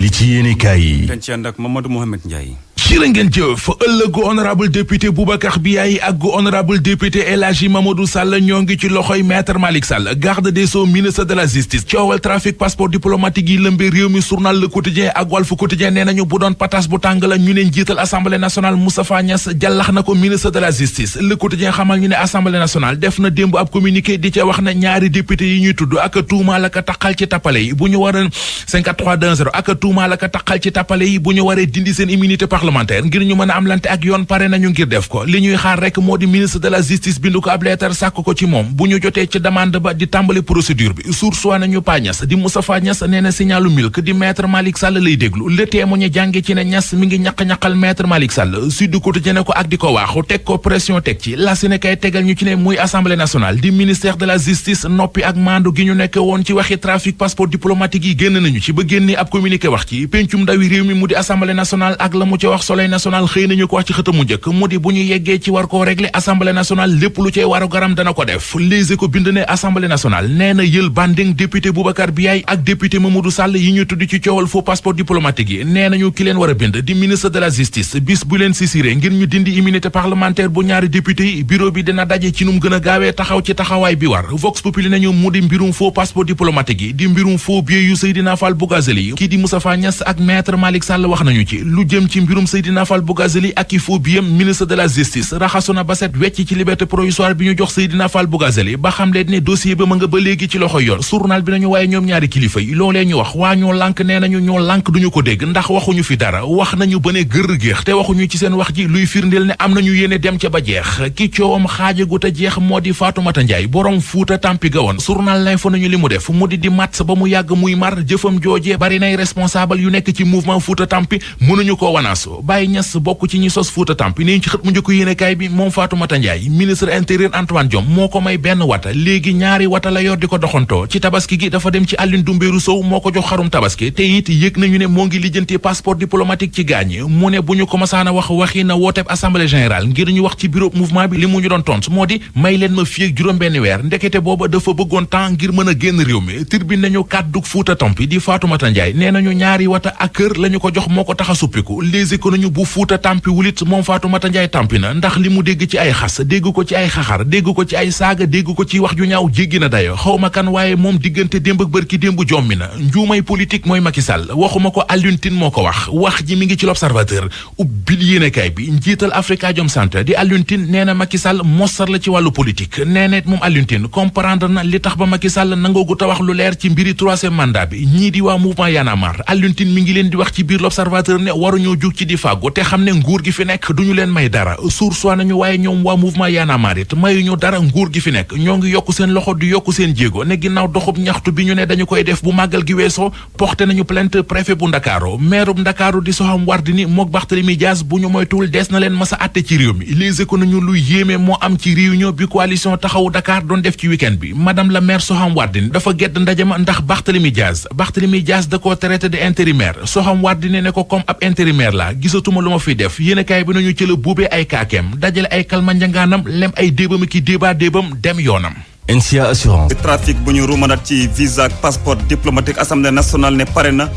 li ci yéenekaay yi dañ ci ànd ak Mamadou Mouhamed Ndiaye. jërë ngeen jëf ëllëgu honorable député Boubacar Biaye ak gu honorable député El Hadji Mamadou Sall ñoo ngi ci loxoy maître Malick Sall garde des Sceaux ministre de la justice coowal trafic passeport diplomatique yi lëmbe réew mi journal Le Quotidien ak Walf Quotidien nee nañu bu doon patas bu tàng la ñu ne njiital assemblée nationale Moustapha Niasse jàllax na ko ministre de la justice Le Quotidien xamal ñu ne assemblée nationale def na démb ab communiqué di ca wax ne ñaari député yi ñuy tudd ak tuumaal ak taqal ci tappale yi bu ñu waree 53-10 ak tuumaal ak taqal ci tappale yi bu ñu waree dindi seen immunité parlementaire ngir ñu mën a am lante ak yoon pare nañu ngir def ko li ñuy xaar rek moo di ministre de la justice bindu ko ab leetar sàkk ko ci moom bu ñu jotee ci demande ba di tàmbali procédure bi source wa nañu Pa Niass di Moustapha Niasse nee na signalu milk di maître Malick Sall lay déglu le témoin jànge ci ne Niasse mi ngi ñaq-ñaqal maître Malick Sall Sud Quotidien ko ak di ko waaxu teg ko pression teg ci la si ne kay tegal ñu ci ne muy assemblée nationale di ministère de la justice noppi ak maandu gi ñu nekk woon ci waxi trafic passeport diplomatique yi génn nañu ci ba génne ab communiqué wax ci pencum ndawi réew mi mu di assemblée nationale ak la mu ci wax Soleil national xëy nañu ko wax ci xëtamu njëkk mu di bu ñu yeggee ci war koo régler assemblée nationale lépp lu cay waru garam dana ko def Les Échos bind ne assemblée nationale nee na yël banding député Boubacar Biaye ak député Mamadou Sall yi ñu tudd ci coowal faux passeport diplomatique yi nee nañu ki leen war a bind di ministre de la justice bis bu leen sisiré ngir ñu dindi immunité parlementaire bu ñaari député yi bureau bi dina daje ci num gën a gaawee taxaw ci taxawaay bi war Vox Populi nañu mu di mbirum faux passeport diplomatique yi di mbirum faux billets yu Seydina Fall Bougazelli yi kii di Moustapha Niasse ak maître Malick Sall wax nañu ci lu jëm ci mbirum Seydina Fall Bougazelli ak i faux billets ministre de la justice raxasu na ba set wecc ci liberté provisoire bi ñu jox Seydina Fall Bougazelli ba xam leen ne dossier ba ma nga ba léegi ci loxo yoon journal bi nañu waaye ñoom ñaari kilifa yi loolee ñu wax waa ñoo lànk nee nañu ñoo lànk duñu ko dégg ndax waxuñu fi dara wax nañu ba ne gër géex te waxuñu ci seen wax ji luy firndeel ne am nañu yéene dem ca ba jeex ki coowam xaajagut a jeex moo di Fatoumata Ndiaye borom Fuuta Tampi ga woon journal L'Info nañu li mu def mu di mat ba mu yàgg muy mar jëfam joojee bari nay responsable yu nekk ci mouvement Fuuta Tampi mënuñu ko wanaasu Baye Niass bokk ci ñi sos Fuuta Tampi ni ci xët mu njëkk yéenekaay bi moom Fatoumata Ndiaye ministre intérieur Antoine Diome moo ko may benn wata léegi ñaari wata la yor di ko doxantoo ci tabaski gi dafa dem ci Aline Doumbérou Sow moo ko jox xarum tabaski te it yëg nañu ne moo ngi lijjanti passeport diplomatique ci gaañ mu ne bu ñu ko masaana wax waxi na wooteeb assemblée générale ngir ñu wax ci bureau mouvement bi li mu ñu doon tont moo di may leen ma fii ak juróom benn weer ndekete booba dafa bëggoon temps ngir mën a génn réew mi Tribune nañu kàddug Fuuta Tampi di Fatoumata Ndiaye nee nañu ñaari wata ak kër la ñu ko jox moo ko tax a suppiku Les Échos nañu bu Fuuta Tampi wulit moom Fatoumata Ndiaye tampi na ndax li mu dégg ci ay xas dégg ko ci ay xaxar dégg ko ci ay saaga dégg ko ci wax ju ñaaw jéggi na dayo xawma kan waaye moom diggante démb ak bërki démb jommi na njuumay politique mooy Macky Sall waxuma ko Alioune Tine moo ko wax ji mi ngi ci l'Observateur ubbil yéenekaay bi njiital Afrikajom Center di Alioune Tine nee na Macky Sall mosar la ci wàllu politique nee na moom Alioune Tine comprendre na li tax ba Macky Sall nangoogu ta wax lu leer ci mbiri troisième mandat bi ñii di waa mouvement Y'en a marre Alioune Tine mi ngi leen di wax ci biir l'Observateur ne waruñoo jóg ci di fàggu te xam ne nguur gi fi nekk duñu leen may dara source nañu waaye ñoom waa mouvement Y'en a marre it mayuñu dara nguur gi fi nekk ñoo ngi yokku seen loxo di yokku seen jéego ne ginnaaw doxub ñaxtu bi ñu ne dañu koy def bu màggal gi weesoo porté nañu plainte préfet bu Ndakaaru maire bu Ndakaaru di Soham Wardini mook Barthélémy Dias bu ñu moytuwul des na leen masa àtte ci réew mi Les Échos nañu lu yéeme moo am ci réunion bi coalition taxawu Dakar doon def ci week-end bi madame la maire Soham Wardini dafa gedd ndajama ndax Barthélémy Dias da koo traité de intérimaire Soham Wardini ne ko comme ab intérimaire la gisatuma lu ma fi def yéenekaay bi nañu ci la buubee ay kaakeem dajale ay kalma njangaanam lem ay déebam ki déebaa déebam dem yoonam NCA assurance. trafic bu ñu ruumanat ci visa ak passeport diplomatique assemblée nationale ne pare na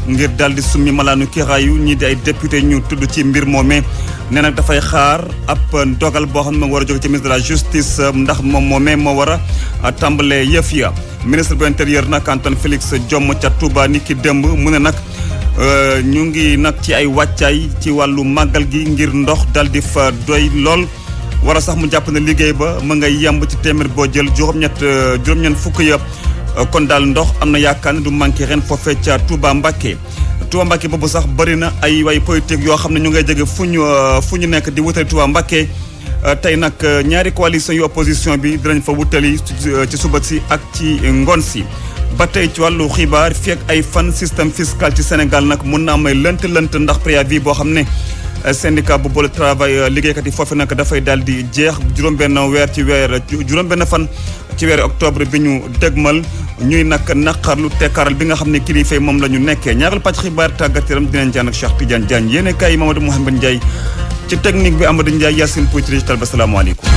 ngir daal di summi malaanu kiraayu ñii di ay député ñu tudd ci mbir moomee nee nag dafay xaar ab dogal boo xam ne moom war a jóge ci ministre de la justice ndax moom moomee moo war a tàmbalee yëf ya ministre bu intérieur nag Antoine Félix Diome ca Touba ni ki démb mu ne nag ñu ngi nag ci ay wàccaay ci wàllu màggal gi ngir ndox dal di fa doy lool wara sax mu jàpp ne liggéey ba ma ngay yemb ci téeméer boo jël juróom-ñeent fukk ya kon daal ndox am na yaakaar ne du manqué ren foofee ca Touba Mbacké boobu sax bëri na ay way politique yoo xam ne ñu ngay jege fu ñu nekk di wutali Touba Mbacké tey nag ñaari coalition yu opposition bi dinañ fa wutali ci suba si ak ci ngoon si ba tey ci wàllu xibaar fii ak ay fan système fiscal ci Sénégal nag mun na amay lënt ndax préavis boo xam ne syndicat bu boole travail liggéeykat yi foofu nag dafay daal di jeex juróom-benn fan ci weeru octobre bi ñu dëgmal ñuy nag naqarlu tekkaaral bi nga xam ne kilifa yi moom la ñu nekkee ñaareelu pàcc xibaar tàggat yaram dinañ jaan ak Cheikh Tidiane Diagne yéene kaay Mamadou Mouhamed Ndiaye ci technique bi Amadou Ndiaye Yacine Pouy ci digital ba salaamaaleykum.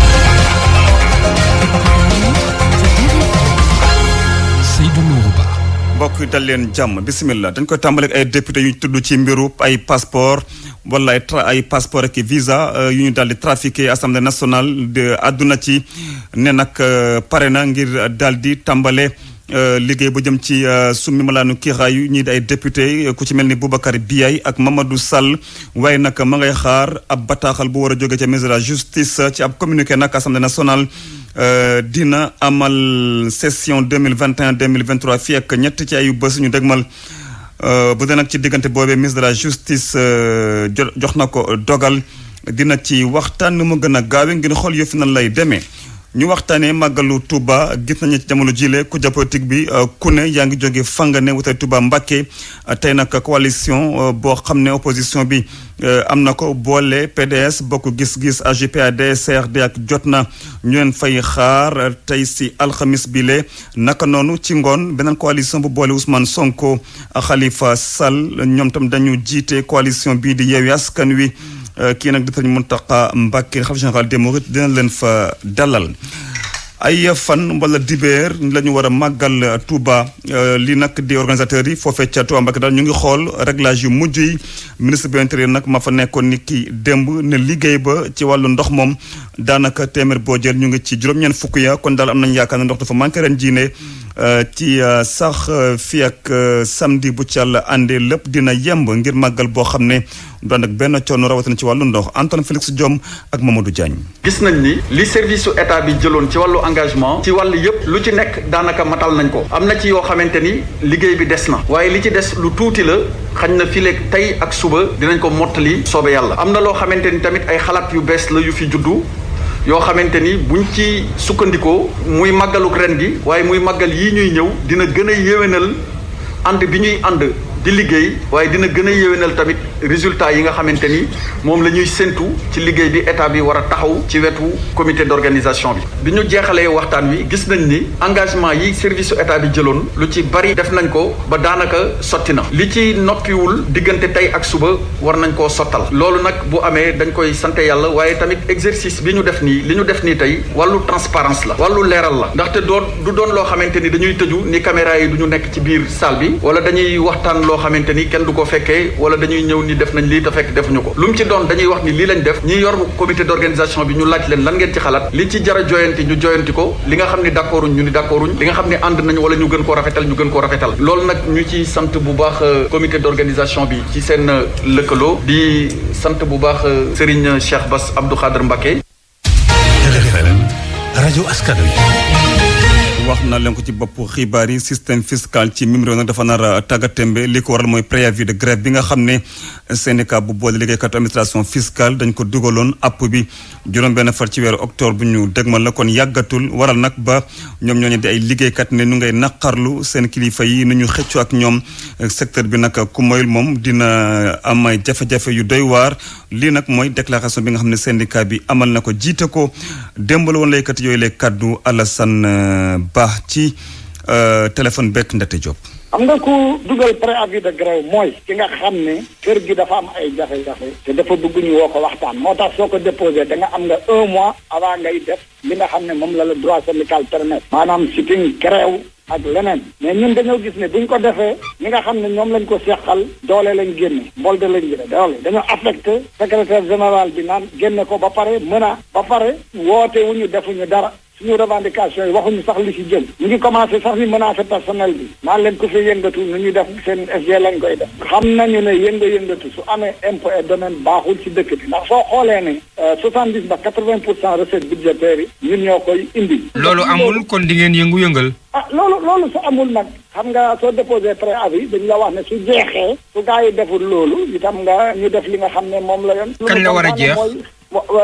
mbokk yi dal leen jàmm bisimilah dañ koy tàmbale ak ay député yu tudd ci mbiru ay passeport wala ay passeport ak visa yu ñu daal di trafiqué assemblée nationale de àdduna ci ne nag pare na ngir daal di tàmbale liggéey bu jëm ci summi malaanu kiiraayu ñii di ay député ku ci mel ni Boubacar Biaye ak Mamadou Sall waaye nag ma ngay xaar ab bataaxal bu war a jóge ca ministre de la justice ci ab communiqué nag assemblée nationale dina amal session 2021-2023 fii ak ñett ci ayu bés ñu dégmal bu dee nag ci diggante boobee ministre de la justice jox na ko dogal dina ci waxtaan nu mu gën a gaawe ngir xool yëf nan lay demee. ñu waxtaanee màggalu Touba gis nañu ci jamono jile ku politique bi ku ne yaa ngi jóge fanga ne wutay Touba Mbacké tey nag coalition boo xam ne opposition bi am na ko boole PDS bokk gis-gis AGPA DSRD ak jot na ñu leen fay xaar tey si alxamis bile naka noonu ci ngoon beneen coalition bu boole Ousmane Sonko Khalifa Sall ñoom tam dañu jiite coalition bii di Yewwi Askan Wi kii nag di Sëriñ Mountakha Mbacké xalifa général des mourides dina leen fa dalal ay fan wala dibeer la ñu war a màggal Touba li nag di organisateurs yi foofee ca Touba Mbacké daal ñu ngi xool réglage yu mujj yi ministre bi intérieur nag ma fa nekkoon ni ki démb ne liggéey ba ci wàllu ndox moom daanaka téeméer boo jël ñu ngi ci juróom-ñeent fukk ya kon daal am nañu yaakaar ne ndox dafa manqué ren jii ne ci sax fii ak samedi bu ci Yàlla àndee lépp dina yemb ngir màggal boo xam ne doon ak benn coono rawatina ci wàllu ndox Antoine Félix Diome ak Mamadou Diagne. gis nañ ni li service su état bi jëloon ci wàllu engagement ci wàllu yëpp lu ci nekk daanaka matal nañ ko am na ci yoo xamante ni liggéey bi des na waaye li ci des lu tuuti la xañ na fileeg tey ak suba dinañ ko mottali soobe yàlla am na loo xamante ni tamit ay xalaat yu bees la yu fi juddu yoo xamante ni buñ ci sukkandikoo muy màggaluk ren gi waaye muy màggal yii ñuy ñëw dina gën a yéwénal ànd bi ñuy ànd di liggéey waaye dina gën a yéwénal tamit résultat yi nga xamante ni moom la ñuy séntu ci liggéey bi état bi war a taxaw ci wetu comité d'organisation bi ñu jeexalee waxtaan wi gis nañ ni engagement yi service su état bi jëloon lu ci bari def nañ ko ba daanaka sotti na li ci noppiwul diggante tey ak suba war nañ koo sottal loolu nag bu amee dañ koy sant yàlla waaye tamit exercice bi ñu def nii li ñu def nii tey wàllu transparence la wàllu leeral la ndaxte du doon loo xamante ni dañuy tëju ni caméra yi du ñu nekk ci biir salle bi wala dañuy waxtaan loo xamante ni kenn du ko fekkee wala dañuy ñëw ni def nañ lii te fekk defuñu ko lu mu ci doon dañuy wax ni lii lañ def ñi yor comité d'organisation bi ñu laaj leen lan ngeen ci xalaat li ci jara joyanti ñu joyanti ko li nga xam ne d'accorduñ ñu ni d'accorduñ li nga xam ne ànd nañ wala ñu gën koo rafetal ñu gën koo rafetal loolu nag ñu ci sant bu baax comité d'organisation bi ci seen lëkkaloo di sant bu baax Serigne Cheikh Bass Abdou Khadre Mbacké. RFM rajo askan wi. wax na leen ko ci bopp xibaar yi système fiscal ci mim réew nag dafa nar a tàggatémbe li ko waral mooy préavis de grève bi nga xam ne syndicat bu boole liggéeykatu administration fiscale dañ ko dugaloon app bi juróom-benn far ci weeru octobre bu ñu dégmal la kon yàggatul waral nag ba ñoom ñooñu di ay liggéeykat ne ñu ngay naqarlu seen kilifa yi nu ñu xëccoo ak ñoom secteur bi nag ku moyul moom dina am ay jafe-jafe yu doy waar lii nag mooy déclaration bi nga xam ne syndicat bi amal na ko jiite ko démb la woon laykat yooyu lay kaddu Alassane Ba ci téléphone bekk Ndate Diop. am nga ku dugal préavis de grève mooy ki nga xam ne kër gi dafa am ay jafe-jafe te dafa bëgg ñu woo ko waxtaan moo tax soo ko déposé da nga am nga 1 mois avant ngay def li nga xam ne moom la droit syndical permettre maanaam sitting grève ak leneen mais ñun dañoo gis ne buñ ko defee ñi nga xam ne ñoom lañ ko seqal doole lañ génne mbolde lañ génne doole dañoo affecté secrétaire général bi naan génne ko ba pare ba pare woote wuñu defuñu dara suñu revendication yi waxuñu sax li ci jëm ñu ngi commencé sax ni menacer personnel bi naan leen ku fi yëngatu nu ñuy def seen SG lañ koy def xam nañu ne yëngatu su amee impôt et domaine baaxul ci dëkk bi ndax soo xoolee ne 70 ba 80% recettes budgétaires yi ñun ñoo koy indi. loolu amul kon di ngeen yëngu-yëngal. loolu su amul nag xam nga soo déposé préavis dañ la wax ne su jeexee su gars yi deful loolu itam nga ñu def li nga xam ne moom la yoon. kañ la war a jeex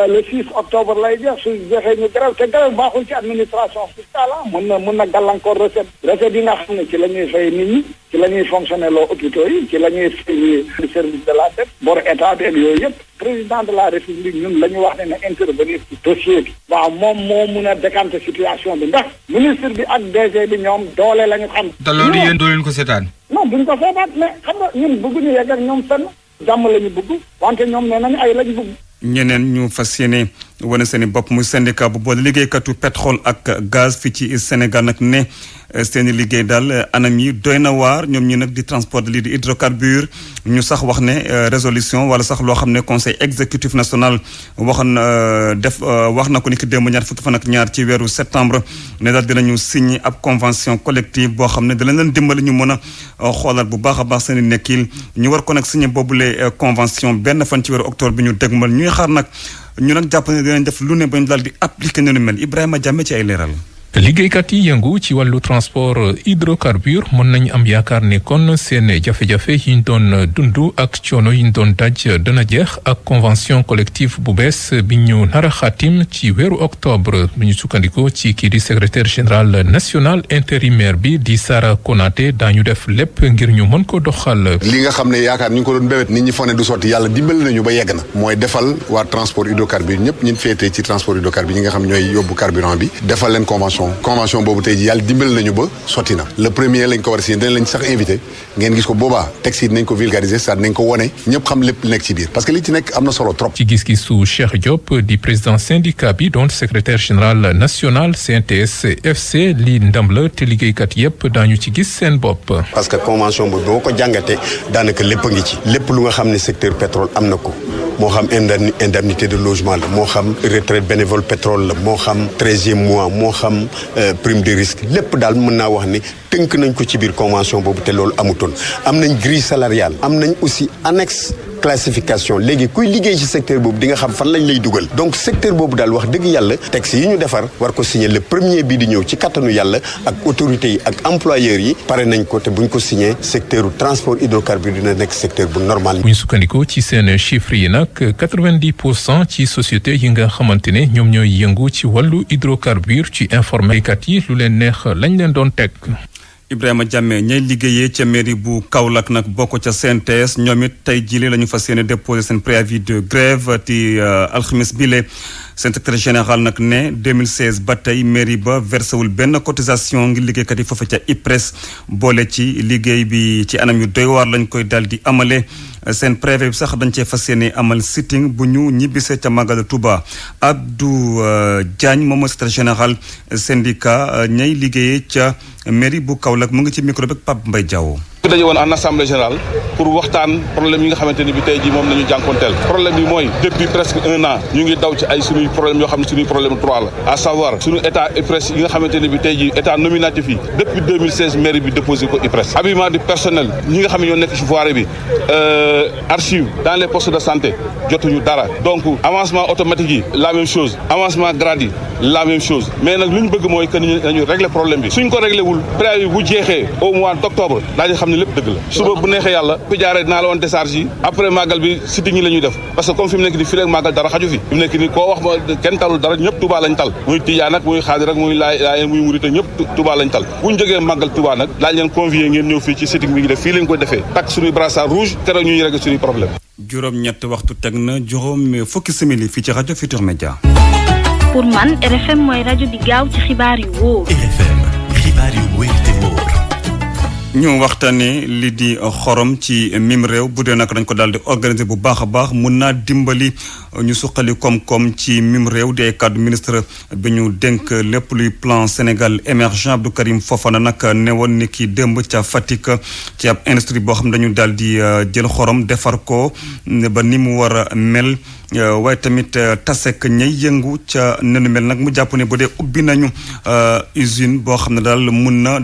le 6 octobre lay jeex su jeexee ñu grève te grève baaxul ci administration fiscale mun na gàllankoor recette yi nga xam ne ci la ñuy fay nit ñi ci la ñuy fonctionner loo hôpitaux yi ci la ñuy fay service de la dette bor état bi ak yooyu yëpp président de la république ñun la ñu wax ne na intervenir ci dossier bi waaw moom moo mun a décanter situation bi ndax ministre bi ak DG bi ñoom doole la ñu xam. te loolu yéen doo leen ko seetaan. non duñ ko seetaan mais xam nga ñun bëgguñu yegg ak ñoom fenn jàmm la ñu bëgg wante ñoom nee nañu ay lañ bëgg. ñeneen ñu fas yéene wane seen i bopp muy syndicat bu boole liggéeykatu pétrole ak gaz fii ci Sénégal nag ne seen i liggéey daal anam yi doy na waar ñoom ñi nag di transport lii di hydrocarbure ñu sax wax ne résolution wala sax loo xam ne conseil exécutif national wax na ko ni ki démb ñaar fukki fan ak ñaar ci weeru septembre ne daal dinañu signé ab convention collective boo xam ne dinañ leen dimbali ñu mën a xoolal bu baax a baax seen i nekkil ñu war ko nag signé boobule convention benn fan ci weeru octobre bi ñu dégmal ñuy xaar nag ñu nag jàpp ne dinañ def lu ne ba ñu daal di appliquer ne nu mel Ibrahima Jàmme ci ay leeral. liggéeykat yi yëngu ci wàllu transport hydrocarbure mën nañu am yaakaar ne kon seen jafe-jafe yi ñu doon dund ak coono yi ñu doon daj dana jeex ak convention collective bu bees bi ñu nar a xaatim ci weeru octobre bu ñu sukkandikoo ci kii di secrétaire général national intérimaire bi di Sara Konaté daañu def lépp ngir ñu mën ko doxal. li nga xam ne yaakaar ñu ngi ko doon bébét nit ñi foog ne du sotti yàlla dimbali nañu ba yegg na mooy defal waa transport hydrocarbure ñëpp ñun féetee ci transport hydrocarbure ñi nga xam ñooy yóbbu carburant bi defal leen convention boobu tey ji yàlla dimbali nañu ba sotti na le premier lañ ko war a signé dañ lañ sax invité ngeen gis ko boobaa texte yi dinañ ko vulgariser ça dinañ ko wone ñëpp xam lépp nekk ci biir parce que li ci nekk am na solo trop. ci gis-gisu Cheikh Diop di président syndicat bi doon secrétaire général national CNTS FC lii ndam la te liggéeykat yëpp daañu ci gis seen bopp. parce que convention boobu boo ko jàngatee daanaka lépp a ngi ci lépp lu nga xam ne secteur pétrole am na ko moo xam indemnité de logement la moo xam retraite bénévole pétrole la moo xam 13e mois moo xam prime de risque lépp daal mën naa wax ne tënk nañ ko ci biir convention boobu te loolu amutoon am nañ grille salariale am nañ aussi annexe classification léegi kuy liggéey ci secteur boobu di nga xam fan lañ lay dugal donc secteur boobu daal wax dëgg yàlla texte yi ñu defar war ko signer le premier bii di ñëw ci kattanu yàlla ak autorités yi ak employeurs yi pare nañ ko te buñ ko signer secteur transport hydrocarbure dina nekk secteur bu normal. bu ñu sukkandikoo ci seen chiffres yi nag 90% ci société yi nga xamante ne ñoom ñooy yëngu ci wàllu hydrocarbure ci informé kat yi lu leen neex lañ leen doon teg. Ibrahima Jàmme ñay liggéeyee ca mairie bu Kaolack nag bokk ca CNTS ñoom it tey jii la ñu fas yéene déposé seen préavis de grève ti alxames bile seen secrétaire général nag ne 2016 ba tey mairie ba versé wul benn cotisation ngir liggéeykat yi foofu ca IPRES boole ci liggéey bi ci anam yu doy waar lañ koy daal di amale seen préavis bi sax dañ cee fas yéene amal sitting bu ñu ñibbisee ca Magal Touba Abdou Diagne moom mooy secrétaire général syndicat ñay liggéeyee ca mairie bu Kaolack mu ngi ci micro bi ak Pape Mbaye Diaw. ñu daje woon en assemblée générale pour waxtaan problème yi nga xamante ni bi tey jii moom nañu jànkonteel problème bi mooy depuis presque 1 an ñu ngi daw ci ay suñuy problème yoo xam ne suñuy problème droit la à savoir suñu état IPRES yi nga xamante ni bi tey jii état nominatif yi depuis 2016 mairie bi déposé ko IPRES habillement du personnel ñi nga xam ne ñoo nekk ci voirie bi archive dans les postes de santé jotuñu dara donc avancement automatique yi la même chose avancement grade yi la même chose mais nag lu ñu bëgg mooy que nañu régler problème bi suñ ko réglé wul préavis bu jeexee au mois d'octobre daañu xam ne lépp dëgg la suba bu neexee yàlla fi jaaree dinaa la woon décharge yi après màggal bi sitting yi la ñuy def parce que comme fi mu nekk ni fii rek màggal dara xaju fi mu nekk ni koo wax ma kenn talul dara ñëpp Touba lañ tal muy Tijaan nag muy Xaadir rek muy Laayeen muy Murit ñëpp Touba lañ tal bu ñu jógee màggal Touba nag daañ leen convier ngeen ñëw fii ci sitting bi ngi def fii lañ koy defee takk suñuy brassard rouge keroog ñuy régler suñuy problème juróom-ñett waxtu teg na juróom fukki simili fii ci rajo Futurs Médias. pour man RFM mooy rajo bi gaaw ci xibaar yu wóor. RFM xibaar yu wóor te wóor. ñu waxtaanee li di xorom ci mim réew bu dee nag dañ ko daal di organiser bu baax a baax mun naa dimbali ñu suqali koom-koom ci mim réew di ay kàddu ministre bi ñu dénk lépp luy plan Sénégal émergent Abdou Karim Fofana nag ne woon ni ki démb ca Fatick ci ab industrie boo xam ne dañu daal di jël xorom defar ko ba ni mu war a mel waaye tamit tasek ñay yëngu ca nenu mel nag mu jàpp ne bu dee ubbi nañu usine boo xam ne daal mun na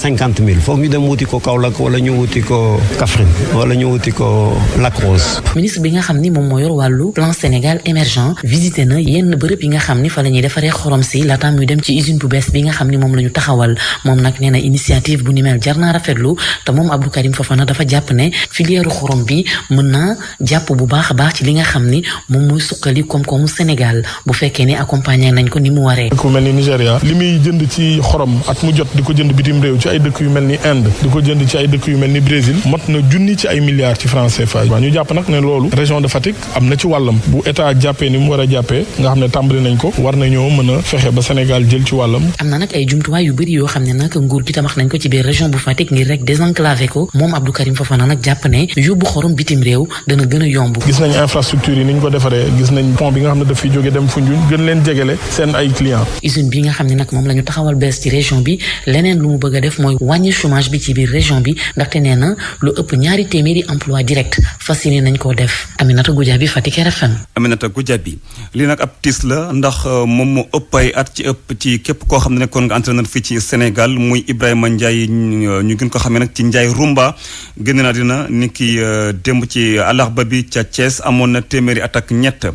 50 000 foog ñu dem wuti ko Kaolack wala ñu wuti ko Kaffrine wala ñu wuti ko Lac Rose. ministre bi nga xam ni moom moo yor wàllu plan Sénégal émergent visité na yenn bërëb yi nga xam ni fa la ñuy defaree xorom si laata muy dem ci usine bu bees bi nga xam ni moom la ñu taxawal moom nag nee na initiative bu ni mel jar naa rafetlu te moom Abdou Karim Fofana dafa jàpp ne filière xorom bi mën naa jàpp bu baax a baax ci li nga xam ni moom mooy suqali koom-koomu Sénégal bu fekkee ni accompagner nañ ko ni mu waree. ku mel ni Nigéria li muy jënd ci xorom at mu jot di ko jënd bitim réew ci ay dëkk yu mel ni Inde di ko jënd ci ay dëkk yu mel ni Brésil mot na junni ci ay milliards ci francs CFA. ñu jàpp nag ne loolu région de Fatick am na ci wàllam bu état jàppee ni mu war a jàppee nga xam ne tàmbali nañ ko war nañoo mën a fexe ba Sénégal jël ci wàllam. am na nag ay jumtuwaay yu bëri yoo xam ne nag nguur gi tabax nañ ko ci biir région bu Fatick ngir rek désenclaver ko moom Abdou Karim Fofana nag jàpp ne yóbbu xorom bitim réew dana gën a yomb. gis nañ infrastructure yi ni ñu ko defaree gis nañ pont bi nga xam ne daf fiy jóge dem Foundiougne gën leen jegele seen ay clients. usine bi nga xam ne nag moom la ñu taxawal bees ci région bi leneen lu mu bëgg a def mooy wàññi chômage bi ci biir région bi ndaxte nee na lu ëpp 200 emploi direct fas yéene nañ koo def. Aminata Goudiaby Fatick RFM. Aminata Goudiaby lii nag ab tiis la ndax moom moo ëpp ay at ci képp koo xam ne nekkoon nga entraîneur fii ci Sénégal muy Ibrahima Ndiaye ñu gën ko xamee nag ci Ndiaye Rumba génn na dina ni ki démb ci àllarba bi ca Thiès amoon na téeméeri at ak ñett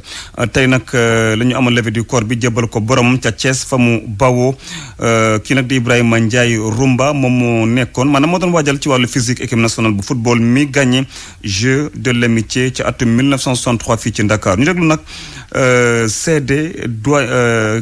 tey nag la ñu amoon levée du corps bi jébal ko borom ca Thiès fa mu bawoo kii nag di Ibrahima Ndiaye Rumba moom moo nekkoon maanaam moo doon waajal ci wàllu physique équipe nationale bu football mi gagné jeu de l'amitié ci atum 1963 fii ci Dakar ñu déglu nag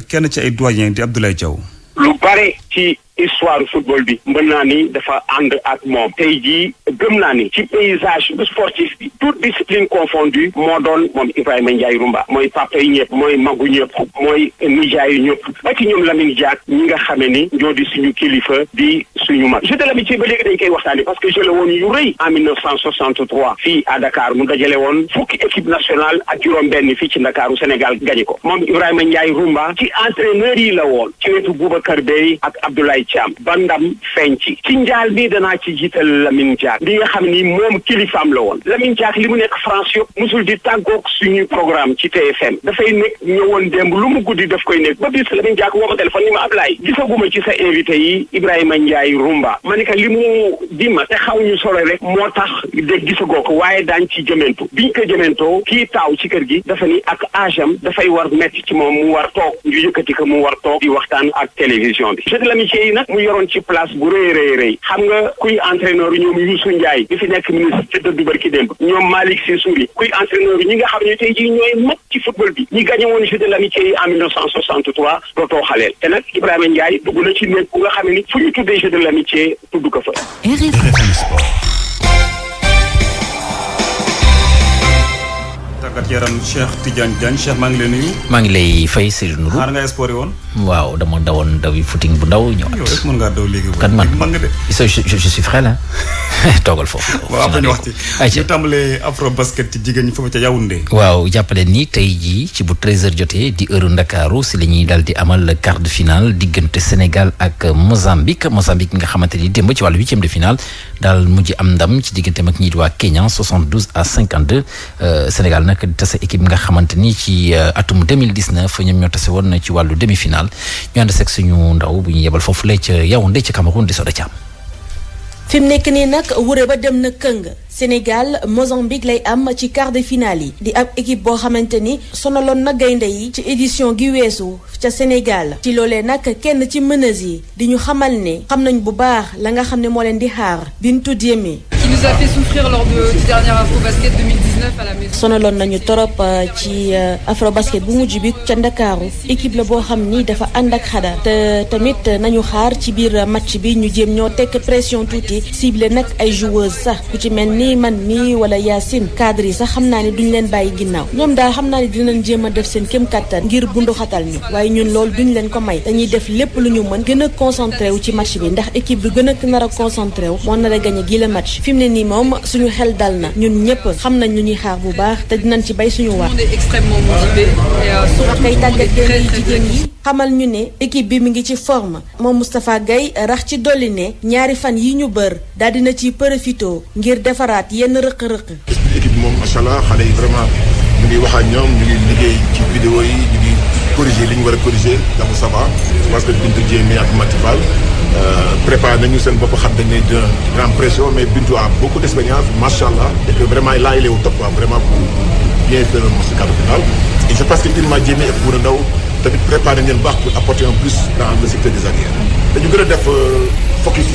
kenn ci ay doyen di Abdoulaye Diaw. lu bare ci histoire football bi mën naa ni dafa ànd ak moom tey jii gëm naa ni ci paysage sportif bi toute discipline confondue moo doon moom Ibrahima Ndiaye Rumba mooy papa yi ñëpp mooy magu ñëpp mooy nijaay yi ñëpp ba ci ñoom Lamine Diack ñi nga xamee ni ñoo di suñu kilifa di suñu mag jeu de l'amitié ba léegi dañ koy waxtaani parce que jeu la woon yu rëy en 1963 fii à Dakar mu dajale woon fukki équipe nationale ak juróom-benn fii ci Dakaru Sénégal gañe ko moom Ibrahima Ndiaye Rumba ci entraîneur yi la woon ci wetu Boubacar Beye ak Abdoulaye Thiam ba ndam feeñ ci njaal bi danaa ci jiital Lamine Diack bi nga xam ni moom kilifaam la woon Lamine Diack li mu nekk France yëpp musul di tàggoog suñu programme ci TFM dafay nekk ñëwoon démb lu mu guddi daf koy nekk ba bis Lamine Diack woo ma téléphone ni ma Ablaye gisaguma ci sa invité yi Ibrahima Ndiaye Rumba ma ni que li mu di ma te xaw ñu solo rek moo tax dégg gisagoo ko waaye daañ ci jëmentu biñ ko jëmentoo kii taaw ci kër gi dafa ni ak âge am dafay war metti ci moom mu war toog ñu yëkkati ko mu war toog di waxtaan ak télévision bi jeu de l'amitié yi nag mu yoroon ci place bu rëy xam nga kuy entraîneur ñoom Youssou Ndiaye di fi nekk ministre ci dëddu barki démb ñoom Malick Sy Souris kuy entraîneur ñi nga xam ne tey jii ñooy mag ci football bi ñi gagné woon jeu de l'amitié yi en 1963 dootoo xaleel te nag Ibrahima Ndiaye dugg na ci nekk ku nga xam ne ni fu ñu tuddee jeu de l'amitié tudd ko fa. tàggat yaram Cheikh Tidiane Diagne Cheikh maa ngi lay nuyu. maa ngi lay fay Seydou Nourou. xaar nga sport yi woon. waaw dama dawoon dawi footing bu ndaw ñëwaat. yow rek mën ngaa daw léegi. kan man mën nga de. je suis frêle hein. toogal foofu. waaw après ñu wax ci ñu tàmbalee afro basket ci jigéen ñi foofu ca Yaoundé. waaw jàppale ni tey jii ci bu 13h jotee di heure Ndakaaru si la ñuy daal di amal quart de finale diggante Sénégal ak Mozambique nga xamante ni démb ci wàllu 8e de finale daal mujj am ndam ci diggante mag ñi di waa Kenya 72-52 Sénégal nag di tase équipe nga xamante ni ci atum 2019 ñoom ñoo tase woon ci wàllu demi-finale ñu ànd seeg suñu ndaw bu ñu yebal foofu la ca Yaoundé ca Cameroun di Soda Thiam. fi mu nekk nii nag wure ba dem na këng Sénégal Mozambique lay am ci quart de finale yi di ab équipe boo xamante ni sonaloon na gaynde yi ci édition gi weesu ca Sénégal ci loolee nag kenn ci meneuse yi di ñu xamal ne xam nañ bu baax la nga xam ne moo leen di xaar Bintou Diémé. qui nous a fait souffrir lors du dernier Afrobasket 2019 à la maison. sonaloon nañu torop ci Afrobasket bu mujj bi ca Ndakaaru équipe la boo xam ni dafa ànd ak xadar te tamit nañu xaar ci biir match bi ñu jéem ñoo tekk pression tuuti ciblé nag ay joueuses sax ku ci mel ni man mi wala Yacine cadre yi sax xam naa ne duñ leen bàyyi ginnaaw ñoom daal xam naa ne dinañ jéem a def seen kéem kattan ngir bunduxatal ñu waaye ñun loolu duñ leen ko may dañuy def lépp lu ñu mën gën a concentré wu ci match bi ndax équipe bi gën a nar a concentré wu moo nar a gagné gi la match fi mu ne nii moom suñu xel dal na ñun ñëpp xam nañ lu ñuy xaar bu baax te dinañ ci bay suñu wax. extrêmement motivé ak kay tàggat yi jigéen yi xamal ñu ne équipe bi mi ngi ci forme moom Moustapha Gaye rax ci dolli ne ñaari fan yi ñu bër daal dina ci profito ngir defaraat yenn rëq-rëq. équipe bi moom macha allah xale yi vraiment ñu ngi wax ak ñoom ñu ngi liggéey ci vidéo yi ñu ngi corriger li ñu war a corriger dafa ça va parce que Bintou Diémé ak Mati Fall préparé nañu seen bopp xam dañ ne de grande pression mais Bintou a beaucoup d'expérience machallah et que vraiment là il est au top quoi vraiment pour bien faire le match quart de finale et je pense que Iliman Diémé et Bouna Ndao tamit préparé nañu baax pour apporter un plus dans le secteur des arrières dañu gën a def focus ci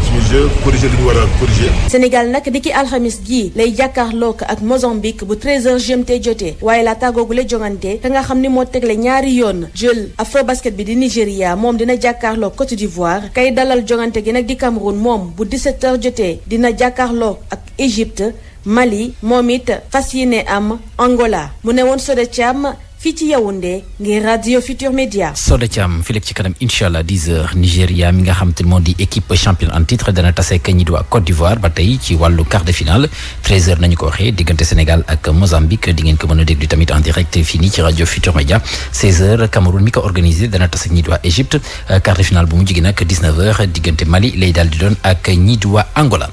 suñu jeu corriger li ñu war a corriger. Sénégal nag di ki alxamis gi lay jàkkaarloo ak Mozambique bu 13h GMT jotee waaye laata googu la jongante ka nga xam ni moo tegle ñaari yoon jël Afrobasket bi di Nigéria moom dina jàkkaarloo Côte d'Ivoire kay dalal jongante gi nag di Cameroun moom bu 17h jotee dina jàkkaarloo ak Égypte Mali moom it fas yéene am Angola mu ne woon Soda Thiam fii ci Yaoundé ngir Radio Futur Média. Soda Thiam fii ci kanam incha allah 10h Nigéria mi nga xam te moo di équipe championne en titre dana tase ak ñi di waa Côte d'Ivoire ba tey ci wàllu quart de finale 13h nañu ko waxee diggante Sénégal ak Mozambique di ngeen ko mën a déglu tamit en direct fii nii ci Radio Futur Média 16h Cameroun mi ko organisé dana tase ak ñi di waa Égypte quart de finale bu mujj gi nag 19h diggante Mali lay daal di doon ak ñi di waa Angola.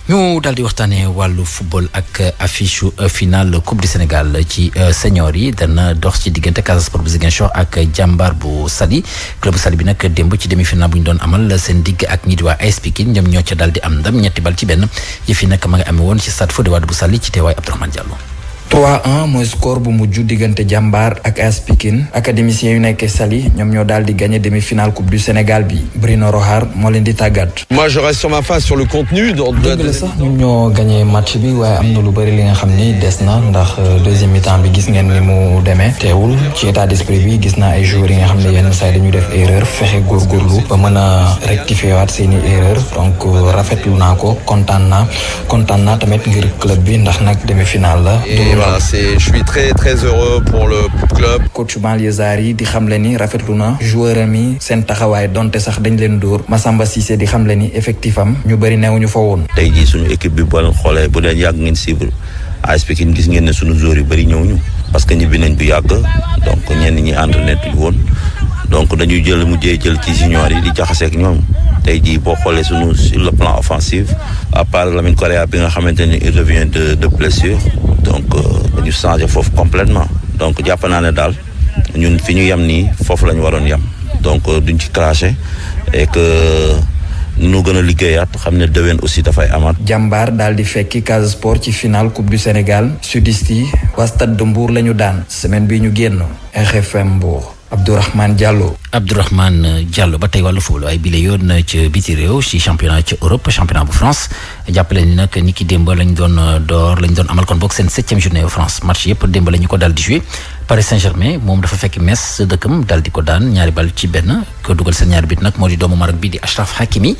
ñu daal di waxtaanee wàllu football ak affiche finale Coupe du Sénégal ci senior yi dana dox ci diggante Casa Sport bu Ziguinchor ak Jàmbaar bu Saly club bu Saly bi nag démb ci demi-finale bu ñu doon amal seen digg ak ñi di waa AS Pikine ñoom ñoo ca daal di am ndam 3-1 yëf yi nag ma nga amee woon ci stade Fodé Wade bu Saly ci teewaay Abdourahmane Diallo. 3-1 mooy score bu mujj diggante Jàmbaar ak AS Pikine académiciens yu nekk Saly ñoom ñoo daal di gagné demi-finale Coupe du Sénégal bi Bruno Rohar moo leen di tàggat. moi je reste sur ma face sur le contenu. dëgg la sax ñun ñoo gagné match bi waaye am na lu bëri li nga xam ni des na ndax deuxième mi-temps bi gis ngeen ni mu demee teewul ci état d'esprit bi gis naa ay joueurs yi nga xam ne yenn saa yi dañu def erreur fexe góorgóorlu ba mën a rectifier waat seeni erreur donc rafetlu naa ko kontaan naa tamit ngir club bi ndax nag demi-finale la. Voilà, je suis très très heureux pour le club. coach Banlieusards yi di xamle ni rafetlu na joueur am yi seen taxawaay donte sax dañ leen dóor Massamba Cissé di xamle ni effectif am ñu bëri neewuñu fa woon. tey jii suñu équipe bi boo leen xoolee bu leen yàgg ngeen suivre AS Pikine gis ngeen ne suñu joueurs yu bëri ñëwuñu parce que ñibbi nañ bu yàgg donc ñenn ñi entraîné tuñu woon donc dañuy mujjee jël ci junior yi di jaxaseeg ñoom tey jii boo xoolee suñu sur le plan offensif à part Lamine Correa bi nga xamante ni il revient de blessure donc dañu changé foofu complètement donc jàpp naa ne daal ñun fi ñu yem nii foofu la ñu waroon yem donc duñ ci craché et que nu gën a liggéeyaat xam ne déwén aussi dafay amaat. Jàmbaar daal di fekki Casa Sport ci finale Coupe du Sénégal sudiste yi waa Stade de Mbour la ñu daan semaine bi ñu génn RFM Mbour. Abdourahmane Diallo ba tey wàllu football waaye bi la yoon ci biti réew ci championnat ci Europe championnat bu France jàppale ni nag ni ki démb lañ doon amal kon boog seen 7e journée France match yëpp démb la ñu ko daal di joué Paris Saint-Germain moom dafa fekk Metz dëkkam daal di ko daan 2-1 ko dugal seen ñaari bit nag moo di doomu Maroc bi di Achraf Hakimi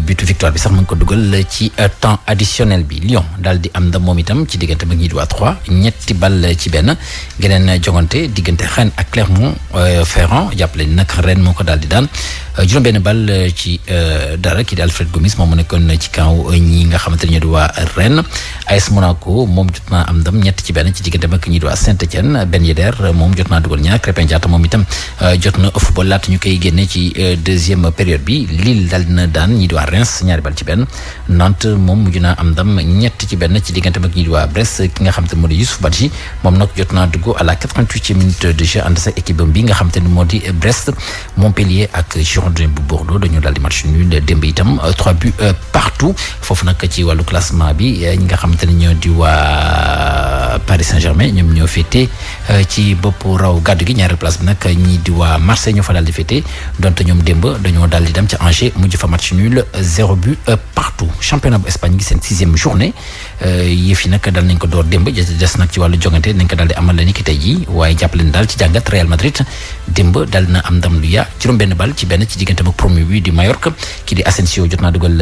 butu victoire bi sax mu ngi ko dugal ci temps additionnel bi Lyon daal di am ndam moom itam ci diggante mag ñi di waa 3-1 geneen jongante diggante Rennes ak Clermont-Ferrand jàppale ni nag Rennes moo ko daal di daan juróom-benn bal ci dara kii di Alfred Gomis moom mu nekkoon ci kaw ñi nga xamante ne ñoo di waa Rennes AS Monaco moom jot naa am ndam 3-1 ci diggante mag ñi di waa Saint-Étienne Ben Yedder moom jot naa dugal ñaar Crépin Diatta moom itam jot na football laata ñu koy génne ci deuxième période bi Lille daal dina daan ñi di waa Reims 2-1 Nantes moom mujj naa am ndam 3-1 ci diggante mag ñi di waa Brest ki nga xamante ne moo di Youssouf Badji moom nag jot naa dugg à la 88e minute de jeu ànd sa équipe bi nga xamante ne moo di Brest Montpellier ak Girondins bu Bordeaux dañu daal di match nul démb itam 3-1 partout foofu nag ci wàllu classement bi ñi nga xamante ne ñoo di waa Paris Saint-Germain ñoom ñoo féete ci bopp raw gàddu gi ñaareel place bi nag ñii di waa Marseille ñoo fa daal di féete donte ñoom démb dañoo daal di dem ca Angers mujj fa match nul 0-1 partout championnat bu Espagne gi seen 6e journée yëf yi nag dal nañ ko door démb des nag ci wàllu jongante nañ ko daal di amal la ni ki tey jii waaye jàppale leen daal ci jàngat Real Madrid démb daal na am ndam lu yaa juróom-benn bal ci benn ci diggante ak premier bi di Mallorca ki di Asensio jot naa dugal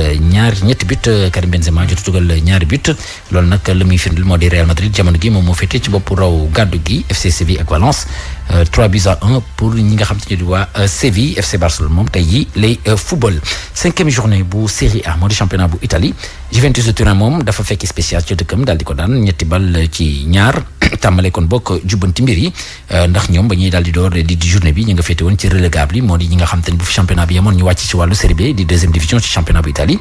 ñetti but Karim Benzema jot a dugal 2 but loolu nag la muy firndeel moo di Real Madrid jamono gi moom moo féete ci bopp raw gàddu gi FC Séville ak Valence 3-1 pour ñi nga xam te ne di waa Séville FC Barcelone moom tey jii lay football 5e journée bu Série A moo di championnat bu Italie Juventus de Turin moom dafa fekki spécial ci dëkkam daal di ko daan 2-2 tàmbale kon bokk jubbanti mbir yi ndax ñoom ba ñuy daal di door di journée bi ñu nga féete woon ci relégable yi moo di ñi nga xam te ne bu fi championnat bi yemoon ñu wàcc ci wàllu Série B di 2e division ci championnat bu Italie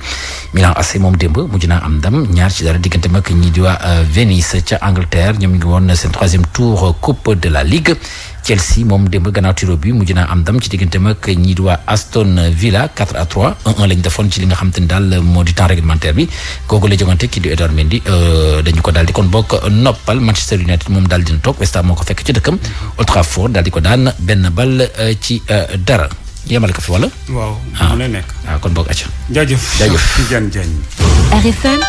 Milan AC moom démb mujj naa am ndam 2-0 diggante mag ñi di waa Venise ca Angleterre ñoom ñu ngi woon seen 3e tour coupe de la Ligue Chelsea moom démb gannaaw tiro bi mujj naa am ndam ci digganteem ak ñii di waa Aston Villa 4-3 1-1 lañ defoon ci li nga xam te ne daal moo di temps réglementaire bi kooku la jongante kii di Edouard Mendy dañu ko daal di kon bokk noppal Manchester United moom daal dina toog West Ham moo ko fekk ci dëkkam Old Trafford daal di ko daan benn bal ci dara yemale ko fi wala. waaw mu ne nekk. kon boog acca. jaajëf Diagne. RFM.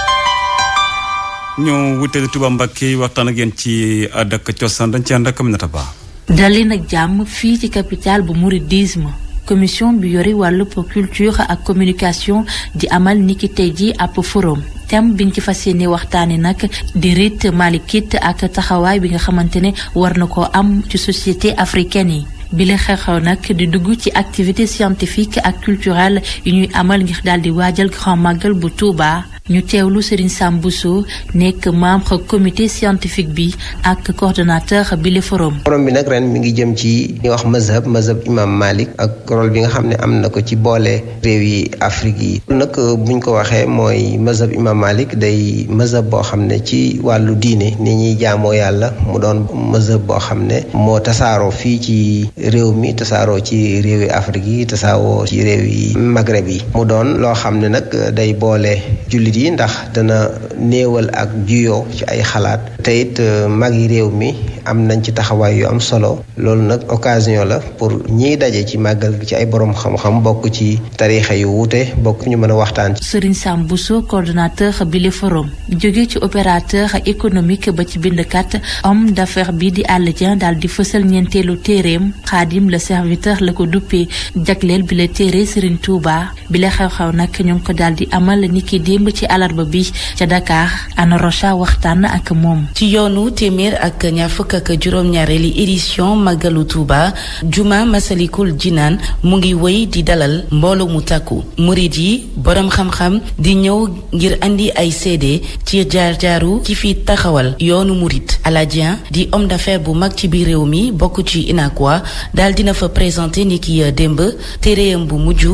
ñu wutee Touba Mbacké waxtaan ak yéen ci aada ak cosaan dañ ci ànd ak Aminata Ba. dali nag jàmm fii ci capitale bu mouridisme commission bi yore wàllu culture ak communication di amal niki tey ji ab forum thème biñ ci fas yéene waxtaane nag di rite malikite ak taxawaay bi nga xamante ne war na koo am ci société africaine yi. bi la xew-xew nag di dugg ci activité scientifique ak culturelle yu ñuy amal ngir daal di waajal grand magal bu Touba ñu teewlu Serigne Sam Bousso nekk membre comité scientifique bi ak coordonnateur bi le forum. forum bi nag ren mi ngi jëm ci ñuy wax mazhab imam Malik ak rôle bi nga xam ne am na ko ci boole réew yi Afrique yi. nag buñ ko waxee mooy mazhab imam Malik day mazhab boo xam ne ci wàllu diine ni ñuy jaamoo yàlla mu doon mazhab boo xam ne moo tasaaroo fii ci réew mi tasaaroo ci réew yi Afrique yi tasaaroo ci réew yi Maghreb yi mu doon loo xam ne nag day boole jullit yi ndax dana néewal ak juyoo ci ay xalaat te it mag yi réew mi am nañ ci taxawaay yu am solo loolu nag occasion la pour ñiy daje ci màggal gi ci ay borom xam-xam bokk ci tariixa yu wuute bokk ñu mën a waxtaan ci. Serigne Sam Bousso coordonnateur bi le forum jóge ci opérateur économique ba ci bindkat homme d'affaires bi di Alidien daal di fësal ñeenteelu téereem Xaadim le serviteur la ko duppee jagleel bi la téere Serigne Touba bi la xew-xew nag ñu ngi ko daal di amal niki démb ci alarba bi ca Dakar Ana Rocha waxtaan ak moom. ci yoonu téeméer ak ñaar fukk ak juróom-ñaareeli édition Magalu Touba Juma Masalikul Jinaan mu ngi wéy di dalal mbooloo mu takku murid yi borom xam-xam di ñëw ngir andi ay seede ci jaar-jaaru ci fi taxawal yoonu murid Aladien di homme d'affaires bu mag ci biir réew mi bokk ci Inakwa daal dina fa présenté ni ki démb téereem bu mujj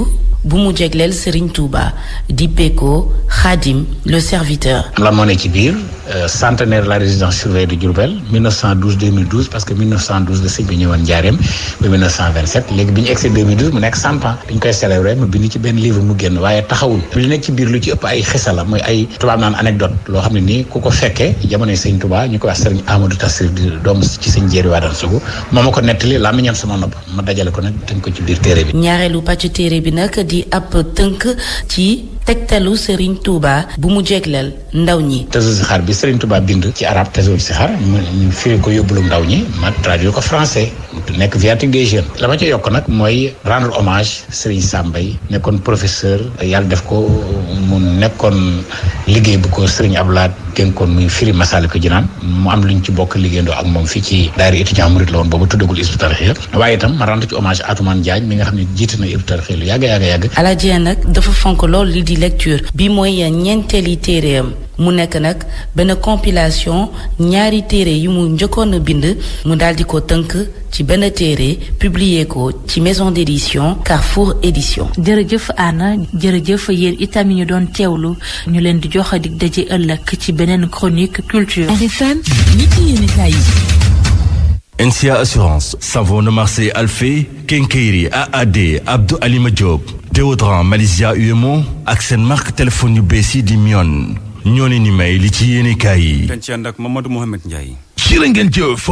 bu mu jegleel Serigne Touba di Beko Khadim le serviteur. la moo ne ci biir centenaire de la résidence surveillée de Diourbel 1912-2012 parce que 1912 la sëñ bi ñëwoon Njaareem ba 1927 léegi bi ñu egsi 2012 mu nekk 100 ans bi ñu koy célébrer mu bind ci benn livre mu génn waaye taxawul li nekk ci biir lu ci ëpp ay xisa la mooy ay tubaab naan anecdote loo xam ne nii ku ko fekkee jamonoy sëñ Touba ñu koy wax Serigne Amadou Tassir di doom ci sëñ Jéeri Wadane Sougou moo ma ko nettali laa mi ñam sama nopp ma dajale ko nag tënk ko ci biir téere bi. ñaareelu pàcc téere bi nag di ab tënk ci tegtalu Serigne Touba bu mu jegleel ndaw ñi. Tasu si xaar bi Serigne Touba bind ci arab Tasu si xaar ñu firi ko yóbbulu ndaw ñi ma traduire ko français mu nekk viatique des jeunes. la ma ca yokk nag mooy rendre hommage Serigne Sambay nekkoon professeur yàlla def ko mu nekkoon liggéey bu ko Serigne Abdoulaye dénkoon muy firi Masaalikul Jinaan mu am luñ ci bokk liggéeyandoo ak moom fii ci daayira étudiant murid la woon boobu tuddagul Hizbut Tarqiyyah waaye itam ma rendre ci hommage Atoumane Diagne mi nga xam ne jiite na Hizbut Tarqiyyah lu yàgg. Aladien nag dafa fonk lool li di lecture bi mooy ñeenteeli téereem mu nekk nag benn compilation ñaari téere yu mu njëkkoon a bind mu daal di ko tënk ci benn téere publier ko ci maison d'édition Carrefour édition. jërëjëf Anna jërëjëf yéen itam yi ñu doon teewlu ñu leen di jox dig daje ëllëg ci beneen chronique culture. RFM nit yi kay. NCA Assurance, Savon de Marseille Alphée, Kenkeyri AAD, Abdou Alima Diop, déodorant Malaysia UMO ak seen marque téléphone yu bees yi di Mion ñoo ne ni may li ci yéene kaay yi. dañ ci ànd ak Mamadou Mohamed Ndiaye. ci la ngeen jëf